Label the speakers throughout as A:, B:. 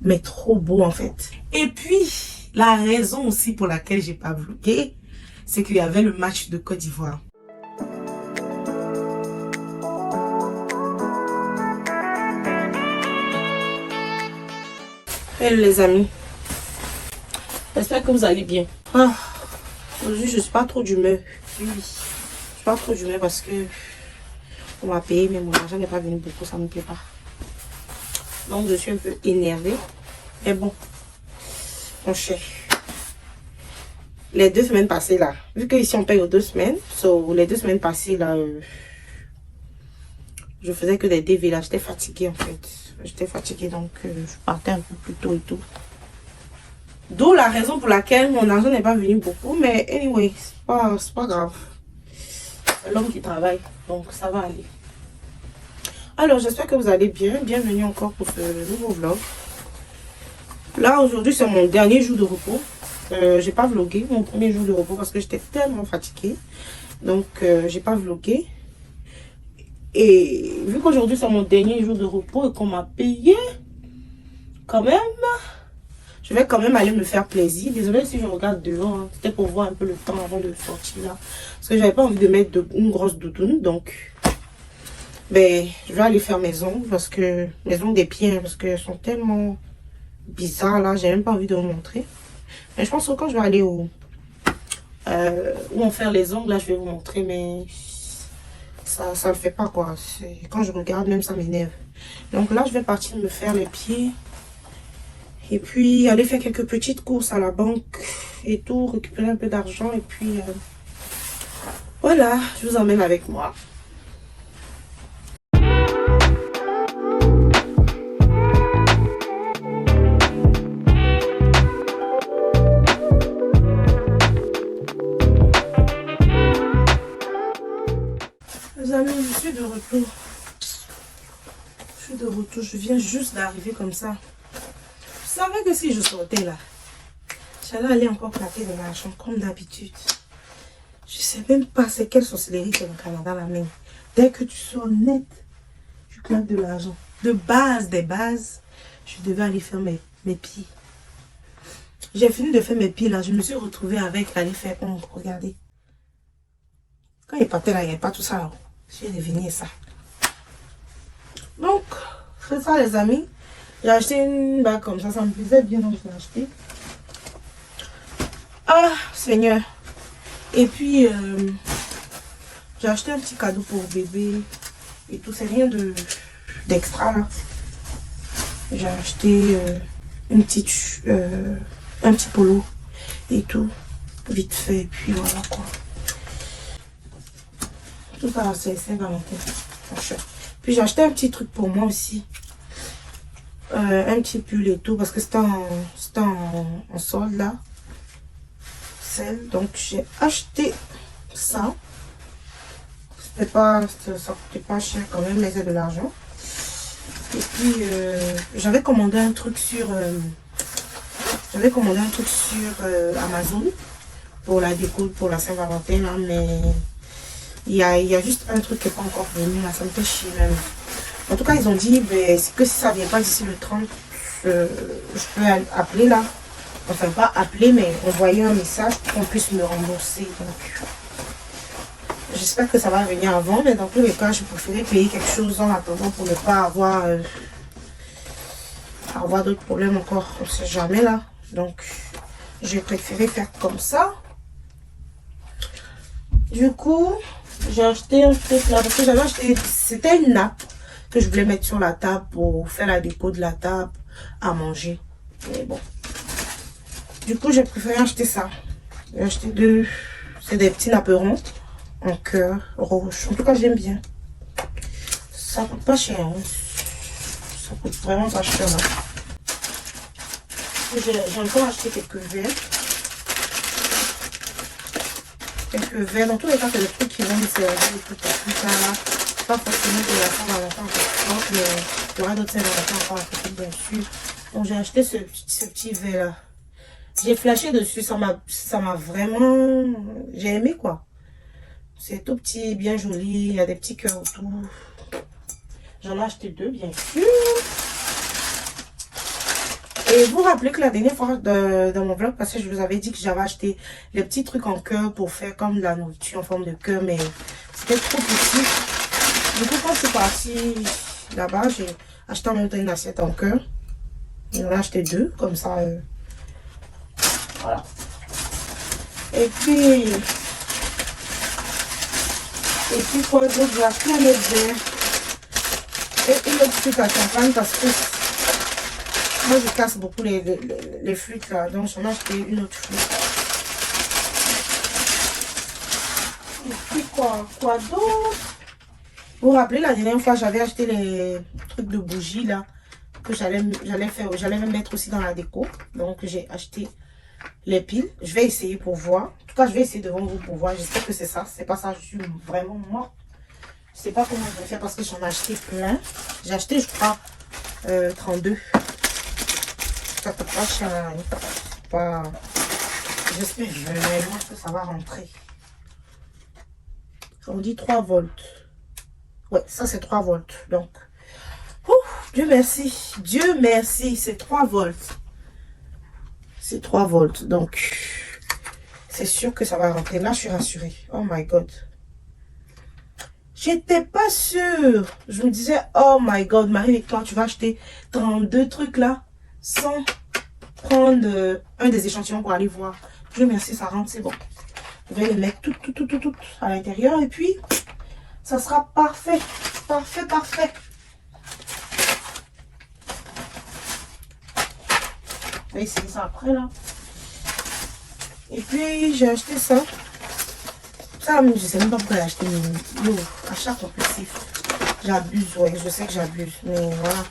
A: mais trop beau en fait. Et puis, la raison aussi pour laquelle j'ai pas vlogué, c'est qu'il y avait le match de Côte d'Ivoire. Hello les amis, j'espère que vous allez bien. Aujourd'hui je suis pas trop d'humeur. Oui, je suis pas trop d'humeur parce que on m'a payé mais mon argent n'est pas venu beaucoup, ça me plaît pas. Donc je suis un peu énervée. Mais bon, mon cher, les 2 semaines passées là, vu que ici on paye aux 2 semaines, les 2 semaines passées là, je faisais que des DV là, j'étais fatiguée en fait. J'étais fatiguée donc je partais un peu plus tôt et tout. D'où la raison pour laquelle mon argent n'est pas venu beaucoup. Mais anyway, c'est pas grave. C'est l'homme qui travaille, donc ça va aller. Alors j'espère que vous allez bien. Bienvenue encore pour ce nouveau vlog. Là aujourd'hui c'est mon dernier jour de repos. J'ai pas vlogué mon premier jour de repos parce que j'étais tellement fatiguée. Donc j'ai pas vlogué. Et vu qu'aujourd'hui c'est mon dernier jour de repos et qu'on m'a payé, quand même, je vais quand même aller me faire plaisir. Désolée si je regarde dehors, hein. C'était pour voir un peu le temps avant de sortir là. Parce que j'avais pas envie de mettre une grosse doudoune. Donc, ben, je vais aller faire mes ongles parce que mes ongles des pieds, hein, parce qu'elles sont tellement bizarres là. J'ai même pas envie de vous montrer. Mais je pense que quand je vais aller où on faire les ongles, là, je vais vous montrer. Mais ça le fait pas quoi. Quand je regarde, même ça m'énerve. Donc là, je vais partir me faire les pieds. Et puis aller faire quelques petites courses à la banque et tout, récupérer un peu d'argent. Et puis voilà, je vous emmène avec moi. Les amis, je suis de retour. Je viens juste d'arriver comme ça. Je savais que si je sortais là, j'allais aller encore claquer de l'argent comme d'habitude. Je sais même pas c'est quelle sorcellerie que le Canada la main. Dès que tu sors net, tu claques de l'argent. De base, des bases, je devais aller faire mes pieds. J'ai fini de faire mes pieds là, je me suis retrouvée avec aller faire ombre. Regardez. Quand il partait là, il n'y avait pas tout ça là. Je vais devenir ça. Donc, c'est ça les amis. J'ai acheté une bague comme ça me plaisait bien donc je l'ai acheté. Ah, Seigneur. Et puis, j'ai acheté un petit cadeau pour bébé et tout. C'est rien d'extra là. J'ai acheté un petit polo et tout. Vite fait. Et puis voilà quoi. Tout ça, c'est Saint-Valentin. Puis j'ai acheté un petit truc pour moi aussi. Un petit pull et tout. Parce que c'était en solde là. Donc j'ai acheté ça. Ça coûtait pas cher quand même, mais c'est de l'argent. Et puis j'avais commandé un truc sur Amazon pour la déco pour la Saint-Valentin là, mais il y a juste un truc qui n'est pas encore venu là, ça me fait chier même. En tout cas ils ont dit que si ça vient pas d'ici le 30, je peux appeler là. Enfin pas appeler mais envoyer un message pour qu'on puisse me rembourser. Donc j'espère que ça va venir avant, mais dans tous les cas je préférais payer quelque chose en attendant pour ne pas avoir d'autres problèmes encore, on sait jamais là. Donc j'ai préféré faire comme ça. Du coup j'ai acheté un truc là parce que j'avais acheté, c'était une nappe que je voulais mettre sur la table pour faire la déco de la table à manger. Mais bon. Du coup, j'ai préféré acheter ça. J'ai acheté deux. C'est des petits napperons en cœur rouge. En tout cas, j'aime bien. Ça coûte pas cher. Hein. Ça coûte vraiment pas cher. J'ai encore acheté quelques verres. Dans tous les cas, c'est des trucs qui vont me servir tout plus tard. Pas forcément de la Saint-Valentin mais il y aura d'autres Saint-Valentin encore à côté, bien sûr. Donc, j'ai acheté ce petit verre là. J'ai flashé dessus, ça m'a vraiment... J'ai aimé quoi. C'est tout petit, bien joli, il y a des petits cœurs autour. J'en ai acheté 2 bien sûr. Et vous vous rappelez que la dernière fois dans mon vlog passé, je vous avais dit que j'avais acheté les petits trucs en cœur pour faire comme de la nourriture en forme de cœur, mais c'était trop petit. Du coup, quand je suis partie là-bas, j'ai acheté en même temps une assiette en cœur. J'en ai acheté deux, comme ça. Voilà. Et puis quoi d'autre, j'ai acheté un autre verre. Et une autre truc à champagne parce que moi je casse beaucoup les flûtes là, donc j'en ai acheté une autre flûte. Et puis quoi d'autre? Vous vous rappelez la dernière fois j'avais acheté les trucs de bougies là que j'allais même mettre aussi dans la déco. Donc j'ai acheté les piles. Je vais essayer pour voir. En tout cas je vais essayer devant vous pour voir. J'espère que c'est ça. C'est pas ça, je suis vraiment morte. Je sais pas comment je vais faire parce que j'en ai acheté plein. J'ai acheté je crois 32. Ça coûte pas cher. Pas... J'espère vraiment que ça va rentrer. On dit 3 volts. Ouais, ça c'est 3 volts. Donc, Dieu merci. Dieu merci, c'est 3 volts. C'est 3 volts. Donc, c'est sûr que ça va rentrer. Là, je suis rassurée. Oh my God. J'étais pas sûre. Je me disais, oh my God, Marie-Victoire, tu vas acheter 32 trucs là sans prendre un des échantillons pour aller voir. Dieu merci, ça rentre, c'est bon. Je vais les mettre tout à l'intérieur et puis ça sera parfait. Parfait, parfait. Je vais essayer ça après là. Et puis j'ai acheté ça. Ça, je sais même pas pourquoi j'ai acheté l'eau. Achat compulsif. J'abuse, ouais, je sais que j'abuse. Mais voilà.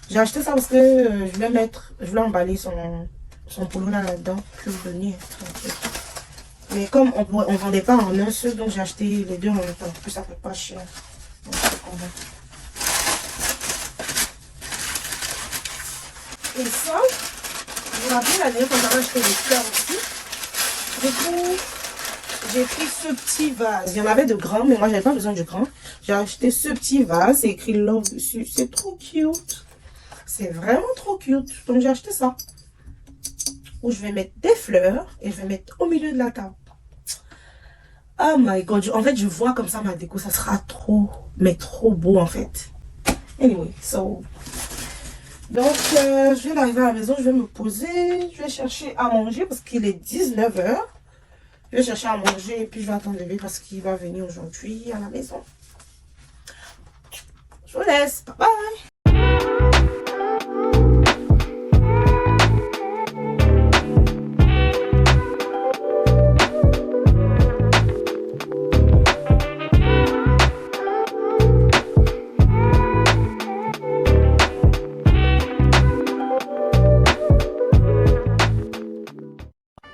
A: J'ai acheté ça parce que je voulais emballer son polo là-dedans. Je vais vous donner. Mais comme on vendait pas en un seul, donc j'ai acheté les deux en même temps. En plus, ça coûte pas cher. Donc, et ça, vous vous rappelez la dernière fois j'avais acheté des fleurs aussi. Du coup, j'ai pris ce petit vase. Il y en avait de grands, mais moi, j'avais pas besoin de grand. J'ai acheté ce petit vase. C'est écrit Love dessus. C'est trop cute. C'est vraiment trop cute. Donc, j'ai acheté ça. Où je vais mettre des fleurs et je vais mettre au milieu de la table. Oh my God. En fait, je vois comme ça ma déco. Ça sera trop, mais trop beau, en fait. Anyway, so... Donc, je viens d'arriver à la maison. Je vais me poser. Je vais chercher à manger parce qu'il est 19 h. Je vais chercher à manger et puis je vais attendre lever parce qu'il va venir aujourd'hui à la maison. Je vous laisse. Bye bye.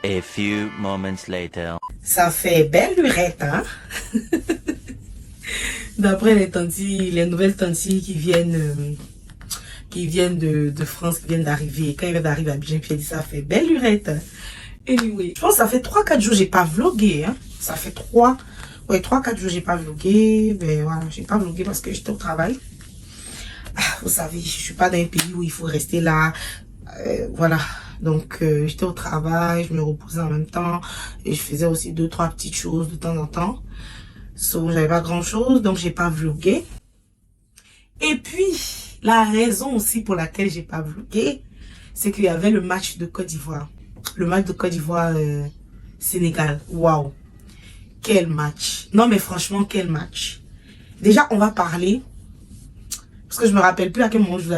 B: A few moments later.
A: Ça fait belle lurette, hein? D'après les nouvelles tantilles qui viennent de France, qui viennent d'arriver. Quand ils viennent d'arriver à Abidjan, puis elle dit ça fait belle lurette. Anyway, je pense que ça fait 3-4 jours j'ai pas vlogué, hein? Ça fait 3-4 jours j'ai pas vlogué. Mais voilà, j'ai pas vlogué parce que j'étais au travail. Vous savez, je suis pas dans un pays où il faut rester là. Voilà. Donc, j'étais au travail, je me reposais en même temps. Et je faisais aussi 2-3 petites choses de temps en temps. So, j'avais pas grand chose, donc j'ai pas vlogué. Et puis, la raison aussi pour laquelle j'ai pas vlogué, c'est qu'il y avait le match de Côte d'Ivoire. Le match de Côte d'Ivoire Sénégal. Waouh. Quel match. Non, mais franchement, quel match. Déjà, on va parler. Parce que je me rappelle plus à quel moment je vous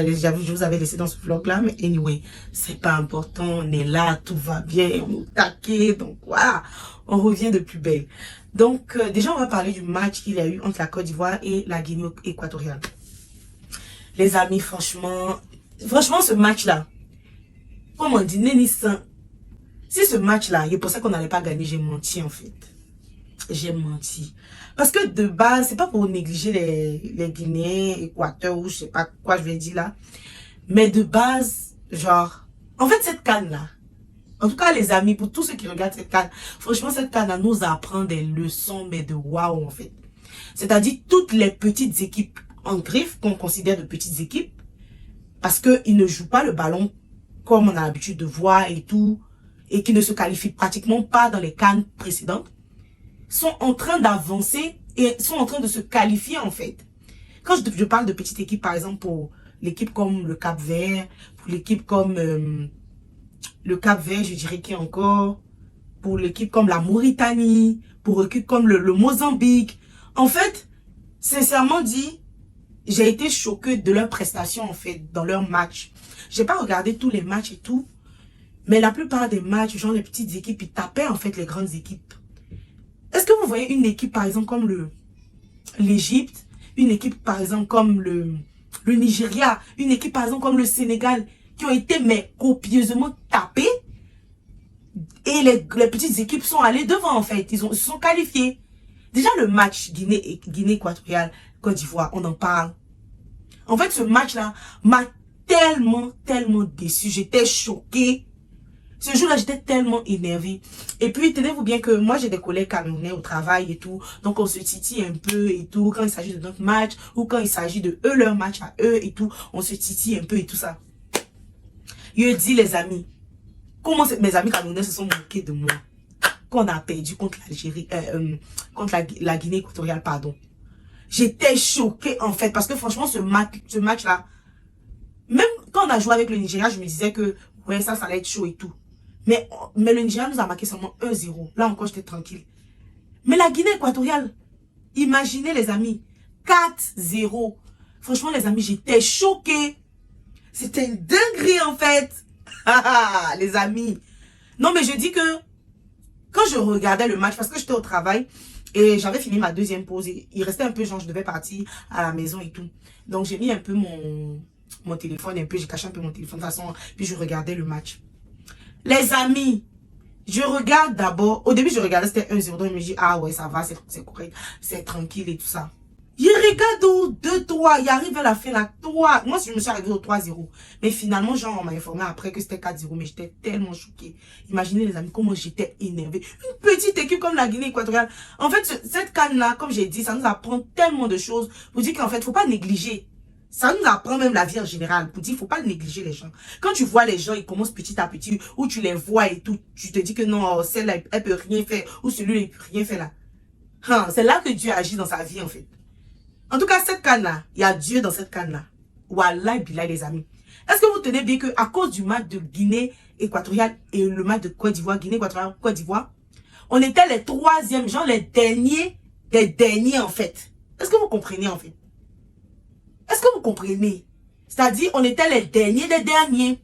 A: avais laissé dans ce vlog là. Mais anyway, c'est pas important. On est là, tout va bien. On est au taquet. Donc voilà, on revient de plus belle. Donc déjà, on va parler du match qu'il y a eu entre la Côte d'Ivoire et la Guinée équatoriale. Les amis, franchement, ce match là, comme on dit, Nénissan, si ce match là, il pensait qu'on n'allait pas gagner, j'ai menti en fait. J'ai menti. Parce que de base, c'est pas pour négliger les Guinéens, Équateur ou je sais pas quoi je vais dire là. Mais de base, genre, en fait cette canne là, en tout cas les amis, pour tous ceux qui regardent cette canne, franchement cette canne là nous apprend des leçons mais de waouh en fait. C'est-à-dire toutes les petites équipes en griffe qu'on considère de petites équipes, parce qu'ils ne jouent pas le ballon comme on a l'habitude de voir et tout, et qui ne se qualifient pratiquement pas dans les CAN précédentes, sont en train d'avancer et sont en train de se qualifier en fait. Quand je parle de petites équipes, par exemple, pour l'équipe comme le Cap-Vert, pour l'équipe comme le Cap-Vert, je dirais qu'il y a encore, pour l'équipe comme la Mauritanie, pour l'équipe comme le Mozambique. En fait, sincèrement dit, j'ai été choquée de leurs prestations en fait, dans leurs matchs. J'ai pas regardé tous les matchs et tout, mais la plupart des matchs, genre les petites équipes, ils tapaient en fait les grandes équipes. Est-ce que vous voyez une équipe par exemple comme l'Égypte, une équipe par exemple comme le Nigeria, une équipe par exemple comme le Sénégal, qui ont été mais copieusement tapées, et les petites équipes sont allées devant en fait, ils se sont qualifiés. Déjà le match Guinée équatoriale, Côte d'Ivoire, on en parle. En fait ce match-là m'a tellement déçu, j'étais choquée. Ce jour-là, j'étais tellement énervée. Et puis, tenez-vous bien que moi, j'ai des collègues camerounais au travail et tout. Donc, on se titille un peu et tout. Quand il s'agit de notre match ou quand il s'agit de eux, leur match à eux et tout, on se titille un peu et tout ça. Je dis, les amis, comment mes amis camerounais se sont moqués de moi quand on a perdu contre l'Algérie, contre la Guinée équatoriale, pardon. J'étais choquée, en fait, parce que franchement, ce match-là, même quand on a joué avec le Nigeria, je me disais que, ouais, ça allait être chaud et tout. Mais le Nigeria nous a marqué seulement 1-0. Là encore, j'étais tranquille. Mais la Guinée équatoriale, imaginez les amis, 4-0. Franchement, les amis, j'étais choquée. C'était une dinguerie en fait. Les amis. Non, mais je dis que quand je regardais le match, parce que j'étais au travail et j'avais fini ma deuxième pause. Il restait un peu, genre, je devais partir à la maison et tout. Donc, j'ai mis un peu mon téléphone, un peu, j'ai caché un peu mon téléphone de toute façon, puis je regardais le match. Les amis, je regarde d'abord, au début je regardais, c'était 1-0, donc je me dis, ah ouais, ça va, c'est correct, c'est tranquille et tout ça. Je regarde au 2-3, il arrive à la fin, là, 3, moi je me suis arrivé au 3-0, mais finalement, genre, on m'a informé après que c'était 4-0, mais j'étais tellement choquée. Imaginez les amis, comment j'étais énervée. Une petite équipe comme la Guinée équatoriale, en fait, cette CAN-là, comme j'ai dit, ça nous apprend tellement de choses, pour dire qu'en fait, faut pas négliger. Ça nous apprend même la vie en général. Pour dire, il faut pas négliger les gens. Quand tu vois les gens, ils commencent petit à petit, ou tu les vois et tout, tu te dis que non, celle-là, elle peut rien faire, ou celui-là, il peut rien faire là. C'est là que Dieu agit dans sa vie, en fait. En tout cas, cette canne-là, il y a Dieu dans cette canne-là. Wallah, billah, les amis. Est-ce que vous tenez bien que à cause du match de Guinée équatoriale et le match de Côte d'Ivoire, Guinée équatoriale, Côte d'Ivoire, on était les troisièmes, genre les derniers des derniers, en fait. Est-ce que vous comprenez, en fait? Est-ce que vous comprenez? C'est-à-dire, on était les derniers des derniers.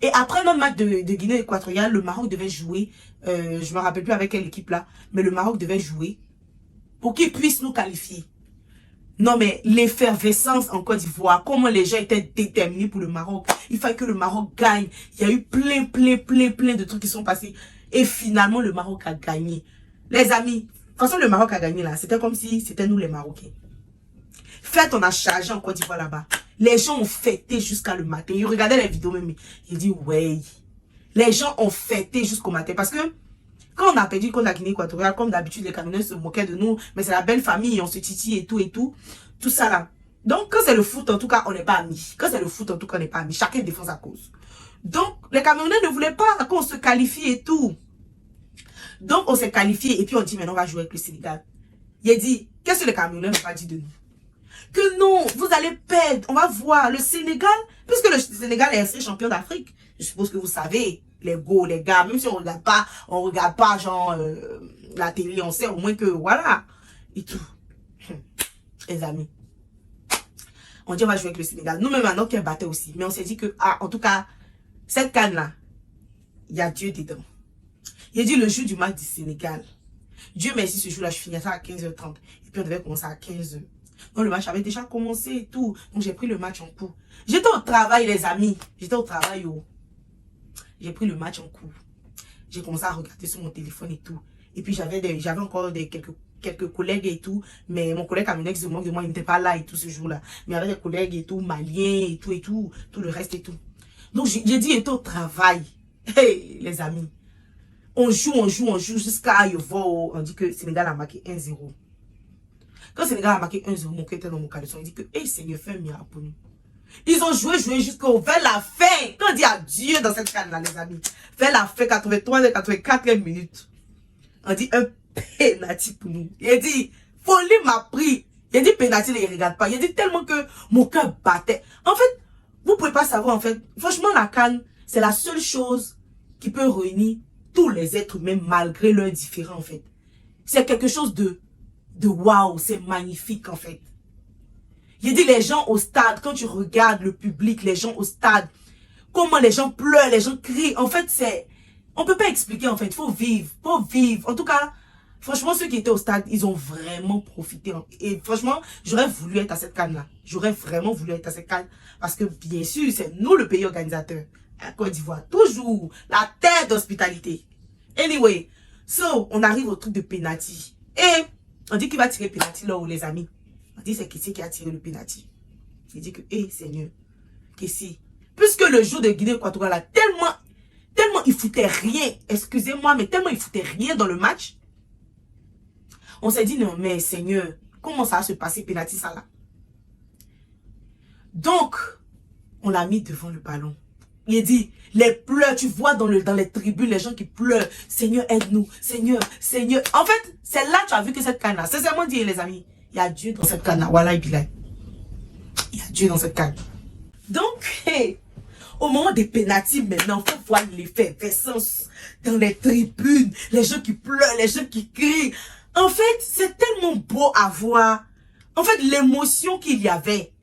A: Et après notre match de Guinée équatoriale, le Maroc devait jouer, je me rappelle plus avec quelle équipe là, mais le Maroc devait jouer pour qu'il puisse nous qualifier. Non mais l'effervescence en Côte d'Ivoire, comment les gens étaient déterminés pour le Maroc. Il fallait que le Maroc gagne. Il y a eu plein de trucs qui sont passés. Et finalement, le Maroc a gagné. Les amis, de toute façon, le Maroc a gagné là. C'était comme si c'était nous les Marocains. Fête, on a chargé en Côte d'Ivoire là-bas. Les gens ont fêté jusqu'à le matin. Ils regardaient les vidéos même. Ils disent, ouais. Les gens ont fêté jusqu'au matin. Parce que quand on a perdu contre la Guinée équatoriale, comme d'habitude, les Camerounais se moquaient de nous. Mais c'est la belle famille, on se titille et tout et tout. Tout ça là. Donc, quand c'est le foot, en tout cas, on n'est pas amis. Quand c'est le foot, en tout cas, on n'est pas amis. Chacun défend sa cause. Donc, les Camerounais ne voulaient pas qu'on se qualifie et tout. Donc, on s'est qualifié et puis on dit, maintenant, on va jouer avec le Sénégal. Il a dit, qu'est-ce que les Camerounais n'ont pas dit de nous? Que non, vous allez perdre. On va voir le Sénégal, puisque le Sénégal est resté champion d'Afrique. Je suppose que vous savez, les go, les gars, même si on regarde pas genre la télé, on sait au moins que voilà et tout. Les amis, on dit on va jouer avec le Sénégal. Nous même maintenant qui battait aussi, mais on s'est dit que en tout cas cette canne là, il y a Dieu dedans. Il a dit le jour du match du Sénégal. Dieu merci, ce jour-là, je finis ça à 15h30 et puis on devait commencer à 15h. Donc le match avait déjà commencé et tout. Donc j'ai pris le match en cours. J'étais au travail les amis. J'étais au travail. J'ai pris le match en cours. J'ai commencé à regarder sur mon téléphone et tout. Et puis j'avais encore quelques collègues et tout. Mais mon collègue camerounais qui se moque de moi, il n'était pas là et tout ce jour-là. Mais il y avait des collègues et tout, maliens et tout. Tout le reste et tout. Donc j'ai dit j'étais au travail. Hey les amis. On joue jusqu'à on dit que Sénégal a marqué 1-0. Quand le Sénégal a marqué 1-0, mon cœur était dans mon caleçon. Il dit que, hey Seigneur, fais un miracle pour nous. Ils ont joué vers la fin. Quand on dit adieu dans cette canne-là, les amis. Vers la fin, 83 et 84 minutes. On dit un penalty pour nous. Il a dit, folie m'a pris. Il a dit penalty, il ne regarde pas. Il a dit tellement que mon cœur battait. En fait, vous pouvez pas savoir, en fait. Franchement, la canne, c'est la seule chose qui peut réunir tous les êtres humains malgré leurs différends, en fait. C'est quelque chose de waouh, c'est magnifique, en fait. Il dit les gens au stade, quand tu regardes le public, les gens au stade, comment les gens pleurent, les gens crient. En fait, on peut pas expliquer, en fait. Il faut vivre, En tout cas, franchement, ceux qui étaient au stade, ils ont vraiment profité. Et franchement, j'aurais voulu être à cette canne-là. J'aurais vraiment voulu être à cette canne. Parce que, bien sûr, c'est nous le pays organisateur. À Côte d'Ivoire, toujours la terre d'hospitalité. Anyway, so, on arrive au truc de penalty. Et on dit qu'il va tirer penalty là où les amis. On dit c'est qui a tiré le penalty. Il dit que, Seigneur, Kessie, puisque le jour de Guinée équatoriale là, tellement il foutait rien, excusez-moi, mais tellement il foutait rien dans le match, on s'est dit, non, mais Seigneur, comment ça va se passer, penalty ça là? Donc, on l'a mis devant le ballon. Il dit, les pleurs, tu vois dans les tribunes, les gens qui pleurent. Seigneur, aide-nous. Seigneur, Seigneur. En fait, c'est là que tu as vu que cette canne-là, sincèrement dit, les amis, il y a Dieu dans cette canne-là. Voilà, il y a Dieu dans cette canne. Donc, au moment des pénaltys, maintenant, il faut voir l'effervescence dans les tribunes. Les gens qui pleurent, les gens qui crient. En fait, c'est tellement beau à voir. En fait, l'émotion qu'il y avait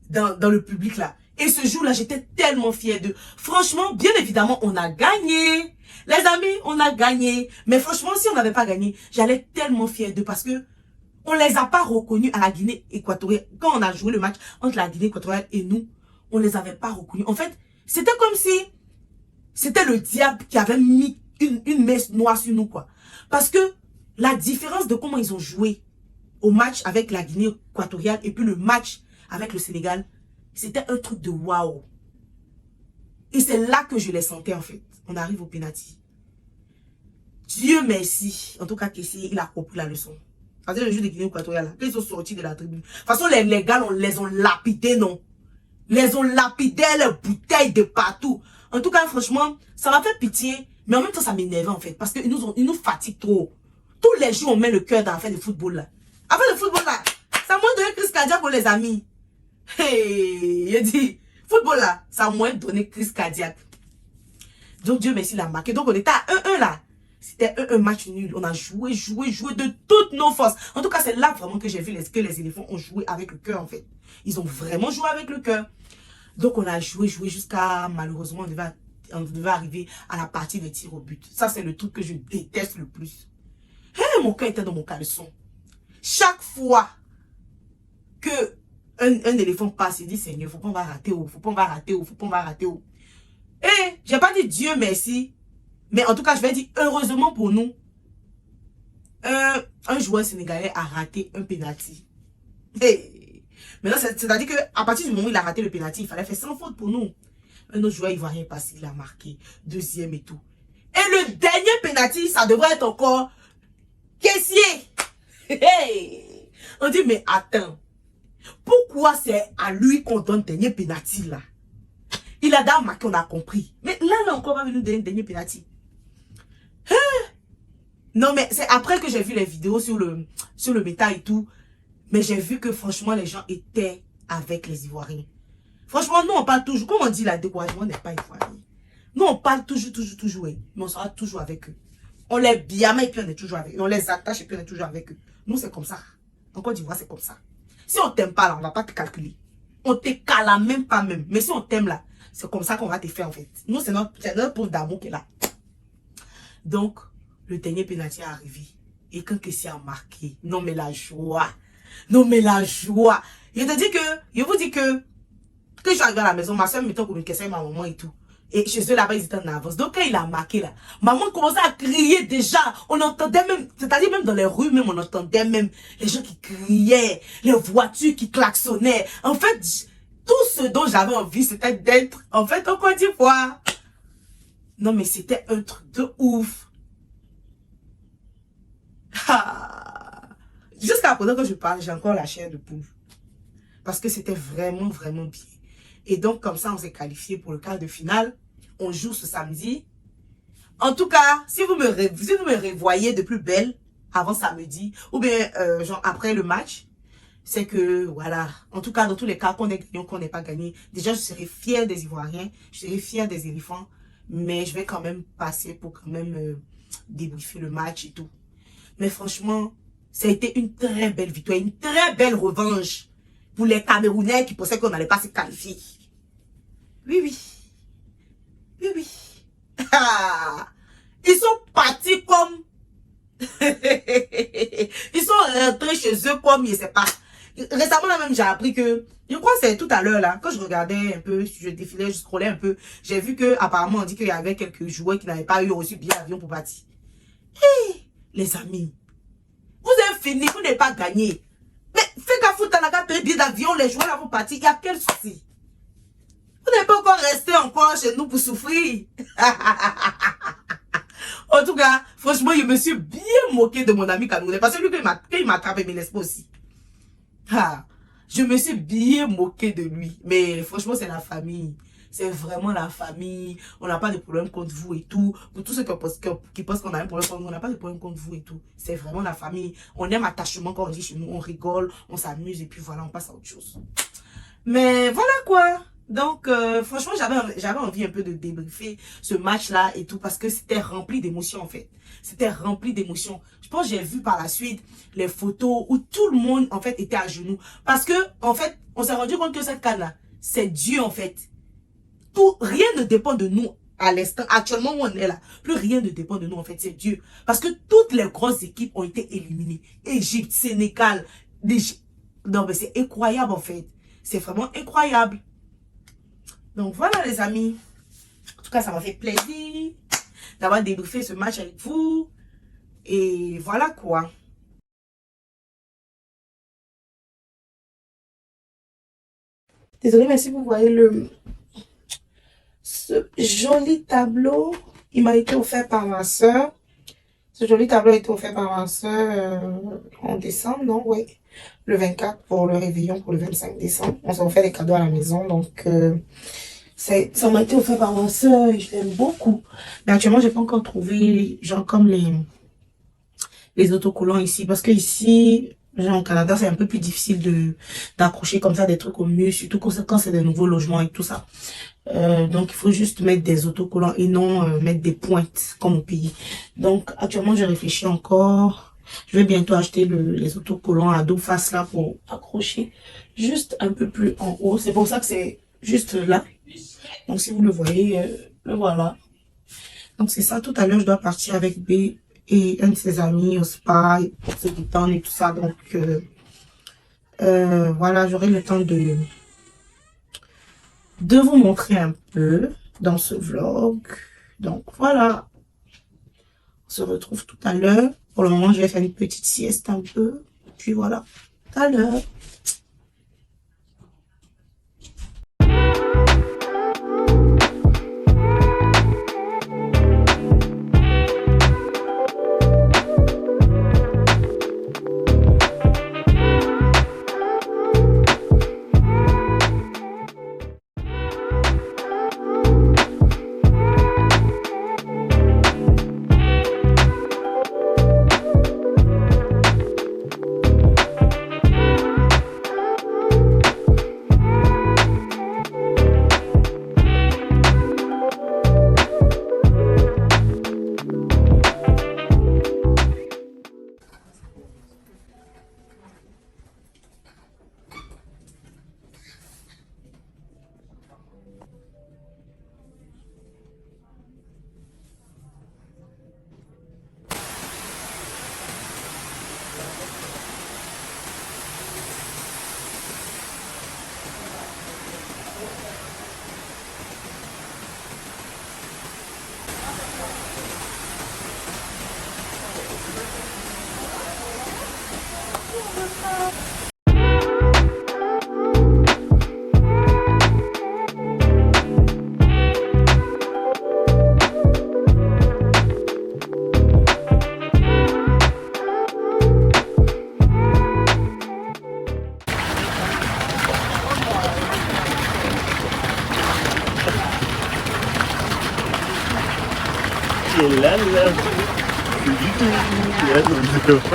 A: dans le public là. Et ce jour-là, j'étais tellement fière d'eux. Franchement, bien évidemment, on a gagné. Les amis, on a gagné. Mais franchement, si on n'avait pas gagné, j'allais tellement fière d'eux parce que on les a pas reconnus à la Guinée équatoriale. Quand on a joué le match entre la Guinée équatoriale et nous, on les avait pas reconnus. En fait, c'était comme si c'était le diable qui avait mis une messe noire sur nous, quoi. Parce que la différence de comment ils ont joué au match avec la Guinée équatoriale et puis le match avec le Sénégal, c'était un truc de waouh. Et c'est là que je les sentais, en fait. On arrive au penalty. Dieu merci. En tout cas, Kessie, il a compris la leçon. Parce que le jeu de Guinée équatoriale, quand ils sont sortis de la tribune. De toute façon, les gars, on les ont lapidés, non? Les ont lapidés, les bouteilles de partout. En tout cas, franchement, ça m'a fait pitié. Mais en même temps, ça m'énervait, en fait. Parce qu'ils nous fatiguent trop. Tous les jours, on met le cœur dans l'affaire de football, là. Affaire de football, là. Ça m'a donné crise cardiaque pour les amis. Hey, il dit, football là, ça a moins donné crise cardiaque. Donc Dieu merci, il a marqué. Donc on était à 1-1 là. C'était un match nul. On a joué de toutes nos forces. En tout cas, c'est là vraiment que j'ai vu que les éléphants ont joué avec le cœur en fait. Ils ont vraiment joué avec le cœur. Donc on a joué jusqu'à, malheureusement, on devait arriver à la partie des tirs au but. Ça, c'est le truc que je déteste le plus. Hey, mon cœur était dans mon caleçon. Chaque fois que un éléphant passe, il dit Seigneur, faut pas on va rater, faut pas on va rater, faut pas on va rater. Et j'ai pas dit Dieu merci, mais en tout cas je vais dire heureusement pour nous, un joueur sénégalais a raté un penalty. Hey. Maintenant c'est-à-dire que à partir du moment où il a raté le penalty, il fallait faire sans faute pour nous. Un autre joueur ivoirien passé, il a marqué deuxième et tout. Et le dernier penalty, ça devrait être encore caissier. Hey. On dit mais attends. Pourquoi c'est à lui qu'on donne le dernier penalty là? Il a d'abord marqué, on a compris. Mais là encore, on va venir donner le dernier penalty. Hein? Non, mais c'est après que j'ai vu les vidéos sur le méta et tout. Mais j'ai vu que franchement, les gens étaient avec les Ivoiriens. Franchement, nous, on parle toujours. Comme on dit, la découragement n'est pas ivoirien. Nous, on parle toujours. Mais on sera toujours avec eux. On les biame et puis on est toujours avec eux. On les attache et puis on est toujours avec eux. Nous, c'est comme ça. En Côte d'Ivoire, c'est comme ça. Si on t'aime pas là, on va pas te calculer. On te cala même pas même. Mais si on t'aime là, c'est comme ça qu'on va te faire en fait. Nous, c'est notre preuve d'amour qui est là. Donc, le dernier penalty est arrivé. Et quand Kessie a marqué, non mais la joie. Non mais la joie. Je vous dis que je suis arrivé à la maison, ma soeur me mettait comme une question, ma maman et tout. Et chez eux là-bas, ils étaient en avance. Donc quand il a marqué là, maman commençait à crier déjà. On entendait même, c'est-à-dire même dans les rues, même on entendait même les gens qui criaient, les voitures qui klaxonnaient. En fait, tout ce dont j'avais envie, c'était d'être, en fait, en Côte d'Ivoire. Non mais c'était un truc de ouf. Jusqu'à présent que je parle, j'ai encore la chair de poule. Parce que c'était vraiment, vraiment bien. Et donc, comme ça, on s'est qualifié pour le quart de finale. On joue ce samedi. En tout cas, si vous me revoyez de plus belle avant samedi, ou bien genre après le match, c'est que, voilà, en tout cas, dans tous les cas, qu'on ait gagné ou qu'on n'ait pas gagné, déjà, je serai fière des Ivoiriens, je serai fière des éléphants, mais je vais quand même passer pour quand même débriefer le match et tout. Mais franchement, ça a été une très belle victoire, une très belle revanche pour les Camerounais qui pensaient qu'on n'allait pas se qualifier. Oui, oui. Oui, oui. Ils sont partis comme... Ils sont rentrés chez eux comme, je sais pas. Récemment, là même, j'ai appris que, je crois que c'est tout à l'heure, là, quand je regardais un peu, je défilais, je scrollais un peu, j'ai vu que apparemment on dit qu'il y avait quelques joueurs qui n'avaient pas eu reçu billet d'avion pour partir. Hey, les amis, vous avez fini, vous n'avez pas gagné. Mais faites qu'à foutre, à la payer billet d'avion, les joueurs là vont partir, il y a quel souci? Vous n'êtes pas encore resté encore chez nous pour souffrir. En tout cas, franchement, je me suis bien moqué de mon ami camerounais. Parce que lui, quand il m'attrape, il me laisse pas aussi. Je me suis bien moqué de lui. Mais franchement, c'est la famille. C'est vraiment la famille. On n'a pas de problème contre vous et tout. Pour tous ceux qui pensent qu'on a un problème contre vous, on n'a pas de problème contre vous et tout. C'est vraiment la famille. On aime attachement quand on dit chez nous. On rigole, on s'amuse et puis voilà, on passe à autre chose. Mais voilà quoi. Donc, franchement, j'avais envie un peu de débriefer ce match-là et tout parce que c'était rempli d'émotions en fait. C'était rempli d'émotions. Je pense que j'ai vu par la suite les photos où tout le monde en fait était à genoux. Parce que, en fait, on s'est rendu compte que cette CAN-là, c'est Dieu en fait. Rien ne dépend de nous à l'instant. Actuellement où on est là, plus rien ne dépend de nous en fait, c'est Dieu. Parce que toutes les grosses équipes ont été éliminées. Égypte, Sénégal, non mais c'est incroyable en fait. C'est vraiment incroyable. Donc voilà les amis. En tout cas, ça m'a fait plaisir d'avoir débriefé ce match avec vous. Et voilà quoi. Désolée, mais si vous voyez ce joli tableau, il m'a été offert par ma soeur. Ce joli tableau a été offert par ma soeur en décembre, non? Oui. Le 24 pour le réveillon, pour le 25 décembre. On s'est offert des cadeaux à la maison, donc ça m'a été offert par ma soeur et je l'aime beaucoup. Mais actuellement, j'ai pas encore trouvé genre comme les autocollants ici, parce que ici, genre au Canada, c'est un peu plus difficile d'accrocher comme ça des trucs au mur, surtout quand c'est des nouveaux logements et tout ça. Donc il faut juste mettre des autocollants et non mettre des pointes comme au pays. Donc actuellement, je réfléchis encore. Je vais bientôt acheter les autocollants à double face là pour accrocher juste un peu plus en haut. C'est pour ça que c'est juste là. Donc si vous le voyez, le voilà. Donc c'est ça, tout à l'heure je dois partir avec B et un de ses amis au spa pour se détendre et tout ça. Donc voilà, j'aurai le temps de vous montrer un peu dans ce vlog. Donc voilà, on se retrouve tout à l'heure. Pour le moment, je vais faire une petite sieste un peu. Puis voilà, tout à l'heure.
C: Et là, c'est du tout.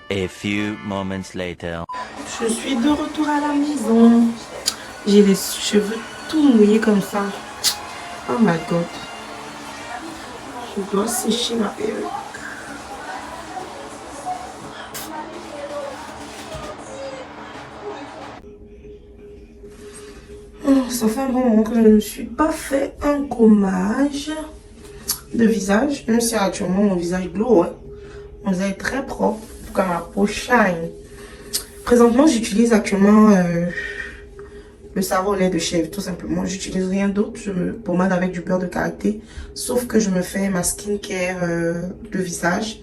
B: A few moments later.
A: Je suis de retour à la maison. J'ai les cheveux tout mouillés comme ça. Oh my god. Je dois sécher ma perruque. Oh, ça fait un bon moment que je ne me suis pas fait un gommage de visage. Même si actuellement mon visage glow, hein. Mon visage est très propre pour que ma peau shine. Présentement, j'utilise actuellement le savon au lait de chèvre, tout simplement. J'utilise rien d'autre. Je me pommade avec du beurre de karité. Sauf que je me fais ma skincare de visage.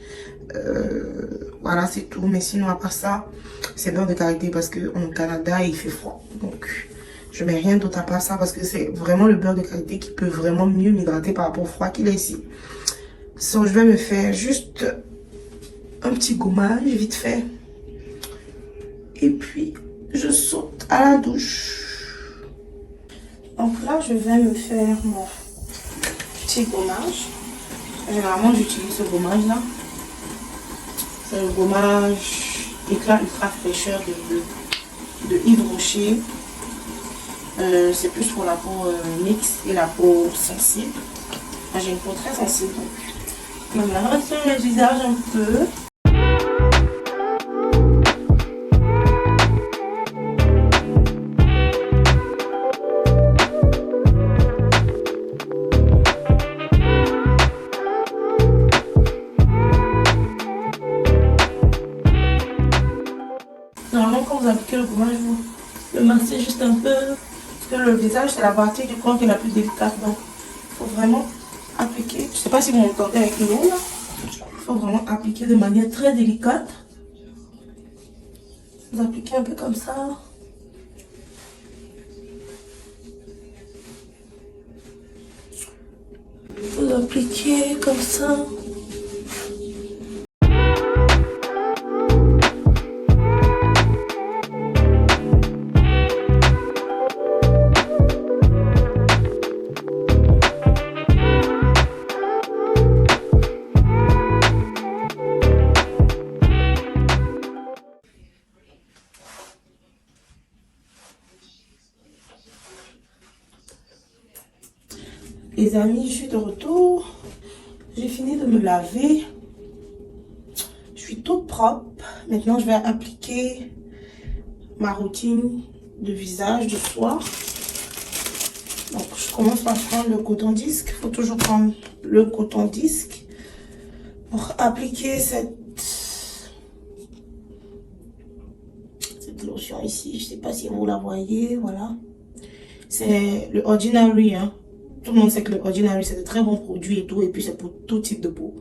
A: Voilà, c'est tout. Mais sinon, à part ça, c'est beurre de karité parce qu'au Canada, il fait froid. Donc, je mets rien d'autre à part ça parce que c'est vraiment le beurre de karité qui peut vraiment mieux m'hydrater par rapport au froid qu'il est ici. Donc, je vais me faire juste un petit gommage vite fait. Et puis, je saute à la douche. Donc là, je vais me faire mon petit gommage. Généralement, j'utilise ce gommage-là. C'est le gommage éclat ultra fraîcheur de Yves Rocher. C'est plus pour la peau mixte et la peau sensible. Moi, j'ai une peau très sensible. Donc, on va retirer le visage un peu. Normalement, quand vous appliquez le gommage, vous le massez juste un peu. Parce que le visage, c'est la partie du corps qui est la plus délicate. Donc, il faut vraiment appliquer. Je ne sais pas si vous m'entendez avec l'eau là. Il faut vraiment appliquer de manière très délicate. Vous appliquez un peu comme ça. Vous appliquez comme ça. Les amis, je suis de retour. J'ai fini de me laver. Je suis toute propre. Maintenant, je vais appliquer ma routine de visage du soir. Donc, je commence par prendre le coton-disque. Il faut toujours prendre le coton-disque pour appliquer cette lotion ici. Je ne sais pas si vous la voyez. Voilà. C'est le Ordinary, hein. Tout le monde sait que le Ordinary, c'est de très bons produits et tout. Et puis, c'est pour tout type de peau.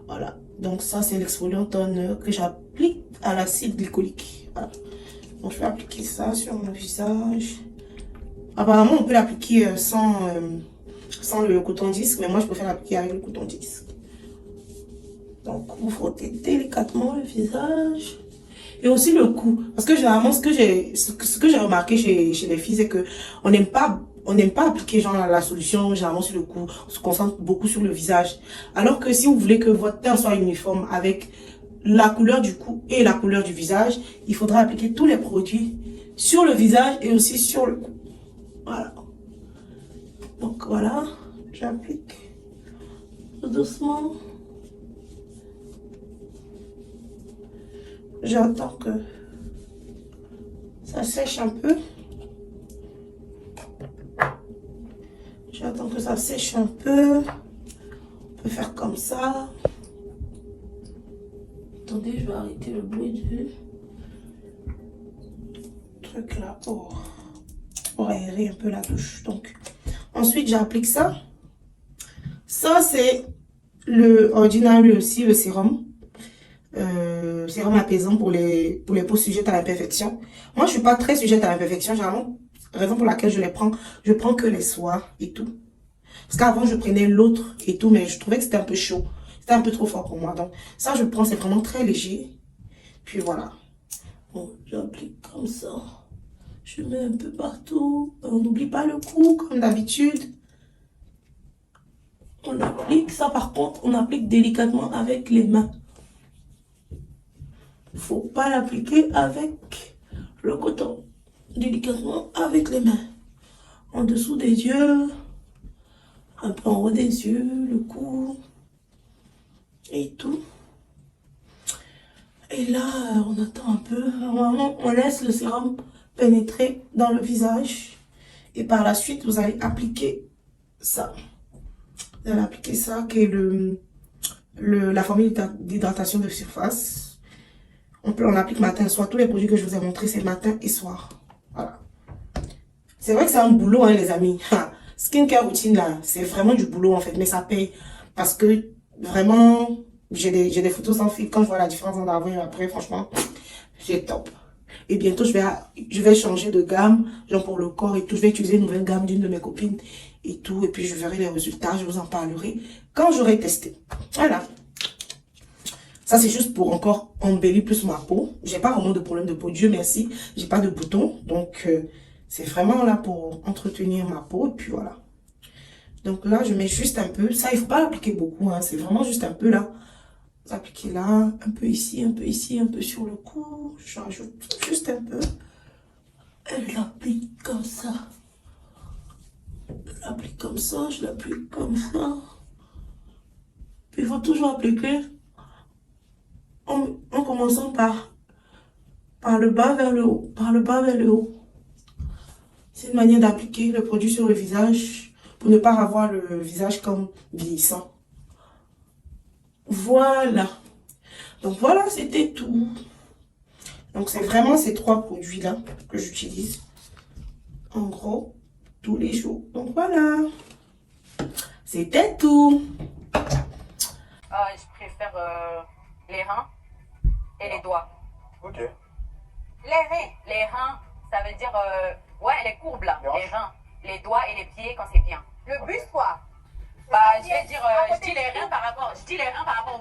A: Voilà. Donc, ça, c'est l'exfoliant toner que j'applique à l'acide glycolique. Voilà. Donc, je vais appliquer ça sur mon visage. Apparemment, on peut l'appliquer sans le coton-disque. Mais moi, je préfère l'appliquer avec le coton-disque. Donc, vous frottez délicatement le visage. Et aussi le cou. Parce que généralement, ce que j'ai remarqué chez les filles, c'est que on n'aime pas appliquer genre la solution généralement sur le cou. On se concentre beaucoup sur le visage. Alors que si vous voulez que votre teint soit uniforme avec la couleur du cou et la couleur du visage, il faudra appliquer tous les produits sur le visage et aussi sur le cou. Voilà. Donc voilà, j'applique tout doucement. J'attends que ça sèche un peu. J'attends que ça sèche un peu peut faire comme ça. Attendez, je vais arrêter le bruit du truc là pour aérer un peu la douche. Donc, ensuite, j'applique ça. Ça, c'est le Ordinary aussi, le sérum. Sérum apaisant pour les peaux sujettes à l'imperfection. Moi, je suis pas très sujette à l'imperfection. Généralement, raison pour laquelle je prends que les soirs et tout. Parce qu'avant, je prenais l'autre et tout, mais je trouvais que c'était un peu chaud. C'était un peu trop fort pour moi. Donc, ça, je prends, c'est vraiment très léger. Puis voilà. Bon, j'applique comme ça. Je mets un peu partout. On n'oublie pas le cou, comme d'habitude. On applique ça, par contre, on applique délicatement avec les mains. Faut pas l'appliquer avec le coton. Délicatement avec les mains. En dessous des yeux. Un peu en haut des yeux, le cou. Et tout. Et là, on attend un peu. Normalement, on laisse le sérum pénétrer dans le visage. Et par la suite, vous allez appliquer ça. Vous allez appliquer ça, qui est la formule d'hydratation de surface. On applique matin et soir. Tous les produits que je vous ai montrés, c'est matin et soir. Voilà. C'est vrai que c'est un boulot, hein, les amis. Skincare routine, là, c'est vraiment du boulot, en fait. Mais ça paye. Parce que, vraiment, j'ai des photos sans fil. Quand je vois la différence en avant et après, franchement, j'ai top. Et bientôt, je vais changer de gamme, genre pour le corps et tout. Je vais utiliser une nouvelle gamme d'une de mes copines et tout. Et puis, je verrai les résultats. Je vous en parlerai quand j'aurai testé. Voilà. Ça, c'est juste pour encore embellir plus ma peau. J'ai pas vraiment de problème de peau. Dieu merci. J'ai pas de boutons. Donc, c'est vraiment là pour entretenir ma peau. Et puis, voilà. Donc là, je mets juste un peu. Ça, il faut pas l'appliquer beaucoup. Hein. C'est vraiment juste un peu là. Vous appliquez là, un peu ici, un peu ici, un peu sur le cou. Je rajoute juste un peu. Et je l'applique comme ça. Je l'applique comme ça, je l'applique comme ça. Puis il faut toujours appliquer en commençant par le bas vers le haut. Par le bas vers le haut. C'est une manière d'appliquer le produit sur le visage pour ne pas avoir le visage comme vieillissant. Voilà. Donc voilà, c'était tout. Donc c'est vraiment ces trois produits-là que j'utilise. En gros, tous les jours. Donc voilà. C'était tout.
D: Je préfère les reins et les doigts.
C: Ok.
D: Les reins, ça veut dire, ouais, les courbes là,
C: Les hanches.
D: les reins, les doigts et les pieds quand c'est bien.
E: Le buste, quoi.
D: Bah, je vais dire, je dis les reins par rapport aux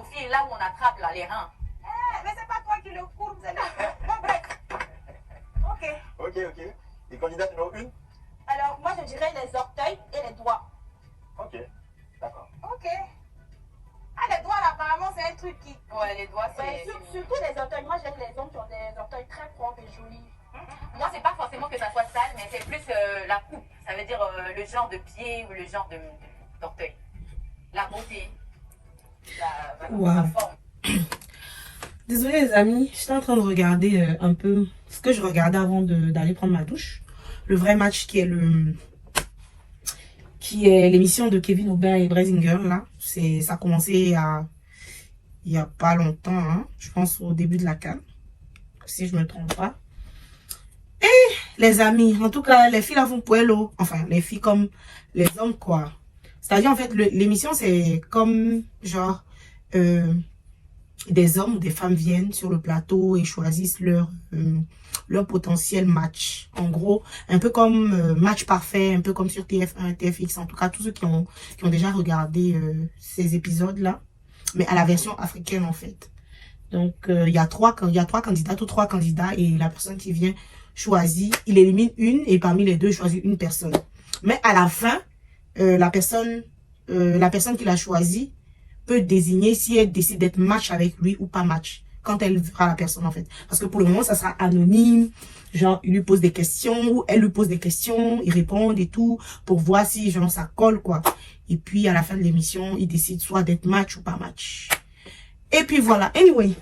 D: filles là où on attrape là, les reins.
E: Mais c'est pas toi qui le courbe, c'est le... Bon, bref. Ok.
C: Ok. Les candidats numéro 1.
E: Alors, moi, je dirais les orteils et les doigts.
C: Ok. D'accord.
E: Ok. Ah, les doigts, là, apparemment, c'est un truc qui...
D: Ouais, les doigts
E: Ouais,
D: c'est...
E: surtout les orteils. Moi, j'aime les hommes qui ont des orteils très propres et jolis.
D: Moi, c'est pas forcément que ça soit sale, mais c'est plus la coupe. Ça veut dire le genre de pied ou le genre d'orteil. La beauté. La forme.
A: Désolée les amis, j'étais en train de regarder un peu ce que je regardais avant d'aller prendre ma douche. Le vrai match qui est l'émission de Kevin Aubin et Brazinger là. Ça a commencé il y a pas longtemps, hein. Je pense au début de la CAN, si je me trompe pas. Et les amis, en tout cas, les filles là font poêlo. Enfin, les filles comme les hommes quoi. C'est-à-dire en fait, l'émission c'est comme genre... des hommes ou des femmes viennent sur le plateau et choisissent leur potentiel match. En gros, un peu comme Match Parfait, un peu comme sur TF1, TFX, en tout cas, tous ceux qui ont déjà regardé ces épisodes-là, mais à la version africaine, en fait. Donc, il y a trois candidates ou trois candidats et la personne qui vient choisit, il élimine une et parmi les deux, il choisit une personne. Mais à la fin, la personne qu'il a choisie peut désigner si elle décide d'être match avec lui ou pas match quand elle verra la personne en fait, parce que pour le moment ça sera anonyme, genre il lui pose des questions ou elle lui pose des questions, ils répondent et tout pour voir si genre ça colle quoi, et puis à la fin de l'émission il décide soit d'être match ou pas match. Et puis voilà, anyway,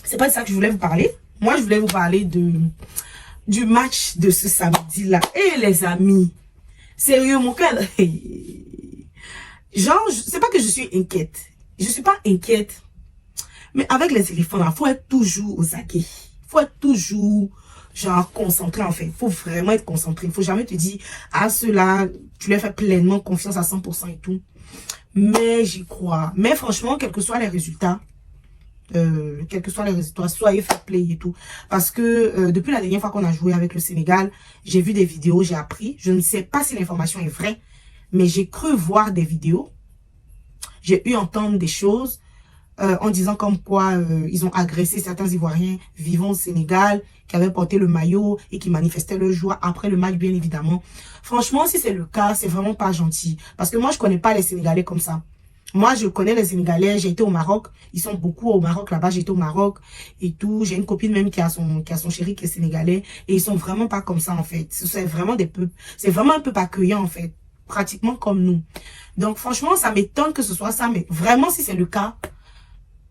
A: c'est pas de ça que je voulais vous parler. Moi je voulais vous parler du match de ce samedi là. Et les amis, sérieux mon cœur, Genre, c'est pas que je suis inquiète. Je suis pas inquiète. Mais avec les éléphants, là, faut être toujours aux aguets. Faut être toujours, genre, concentré, en fait. Faut vraiment être concentré. Faut jamais te dire, ah, ceux-là, tu leur fais pleinement confiance à 100% et tout. Mais j'y crois. Mais franchement, quels que soient les résultats, soyez fair play et tout. Parce que depuis la dernière fois qu'on a joué avec le Sénégal, j'ai vu des vidéos, j'ai appris. Je ne sais pas si l'information est vraie, mais j'ai cru voir des vidéos. J'ai eu entendre des choses en disant comme quoi ils ont agressé certains Ivoiriens vivant au Sénégal, qui avaient porté le maillot et qui manifestaient leur joie après le match, bien évidemment. Franchement, si c'est le cas, c'est vraiment pas gentil. Parce que moi, je connais pas les Sénégalais comme ça. Moi, je connais les Sénégalais, j'ai été au Maroc. Ils sont beaucoup au Maroc, là-bas, j'ai été au Maroc et tout. J'ai une copine même qui a son chéri qui est sénégalais. Et ils sont vraiment pas comme ça, en fait. C'est vraiment des peuples, c'est vraiment un peuple accueillant, en fait. Pratiquement comme nous. Donc, franchement, ça m'étonne que ce soit ça. Mais vraiment, si c'est le cas,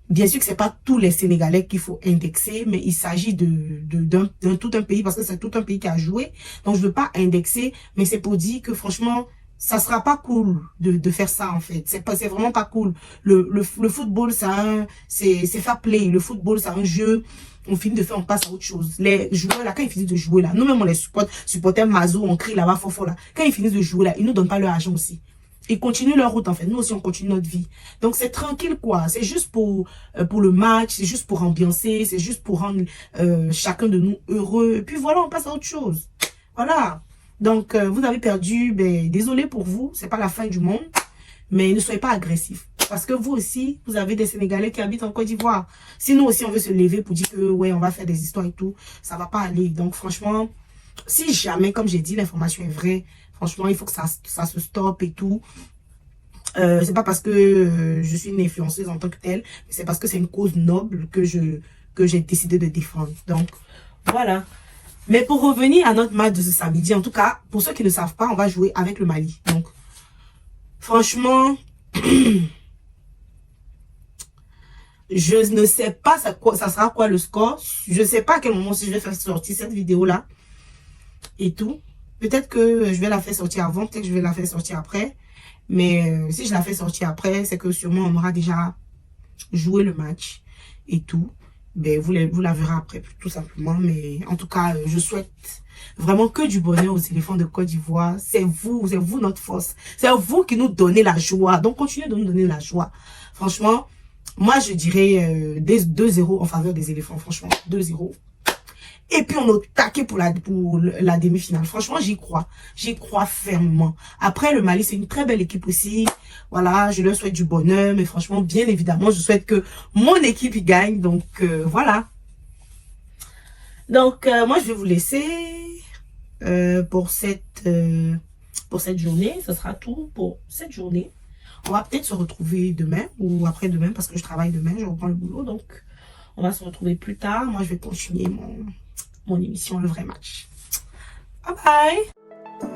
A: bien sûr que c'est pas tous les Sénégalais qu'il faut indexer, mais il s'agit d'un tout un pays, parce que c'est tout un pays qui a joué. Donc, je veux pas indexer, mais c'est pour dire que, franchement, ça sera pas cool de faire ça, en fait. C'est vraiment pas cool. Le football, c'est fair play. Le football, c'est un jeu. On finit de faire, on passe à autre chose. Les joueurs, là, quand ils finissent de jouer, là, nous-mêmes, on les supporters Mazo, on crie là-bas, fort, là. Quand ils finissent de jouer, là, ils nous donnent pas leur argent aussi. Ils continuent leur route, en fait. Nous aussi, on continue notre vie. Donc, c'est tranquille, quoi. C'est juste pour le match, c'est juste pour ambiancer, c'est juste pour rendre chacun de nous heureux. Et puis, voilà, on passe à autre chose. Voilà. Donc, vous avez perdu, ben, désolé pour vous, c'est pas la fin du monde, mais ne soyez pas agressifs. Parce que vous aussi, vous avez des Sénégalais qui habitent en Côte d'Ivoire. Si nous aussi, on veut se lever pour dire que, ouais, on va faire des histoires et tout, ça va pas aller. Donc, franchement, si jamais, comme j'ai dit, l'information est vraie, franchement, il faut que ça se stoppe et tout. C'est pas parce que je suis une influenceuse en tant que telle, mais c'est parce que c'est une cause noble que j'ai décidé de défendre. Donc, voilà. Mais pour revenir à notre match de ce samedi, en tout cas, pour ceux qui ne savent pas, on va jouer avec le Mali. Donc, franchement, je ne sais pas ça sera quoi le score. Je ne sais pas à quel moment si je vais faire sortir cette vidéo-là et tout. Peut-être que je vais la faire sortir avant, peut-être que je vais la faire sortir après. Mais si je la fais sortir après, c'est que sûrement on aura déjà joué le match et tout. Ben, vous la verrez après, tout simplement. Mais en tout cas, je souhaite vraiment que du bonheur aux éléphants de Côte d'Ivoire. C'est vous notre force. C'est vous qui nous donnez la joie. Donc, continuez de nous donner la joie. Franchement, moi, je dirais 2-0 en faveur des éléphants. Franchement, 2-0. Et puis, on a taqué pour la demi-finale. Franchement, j'y crois. J'y crois fermement. Après, le Mali, c'est une très belle équipe aussi. Voilà, je leur souhaite du bonheur. Mais franchement, bien évidemment, je souhaite que mon équipe y gagne. Donc, voilà. Donc, moi, je vais vous laisser pour cette journée. Ce sera tout pour cette journée. On va peut-être se retrouver demain ou après-demain parce que je travaille demain. Je reprends le boulot. Donc, on va se retrouver plus tard. Moi, je vais continuer mon émission Le Vrai Match. Bye bye!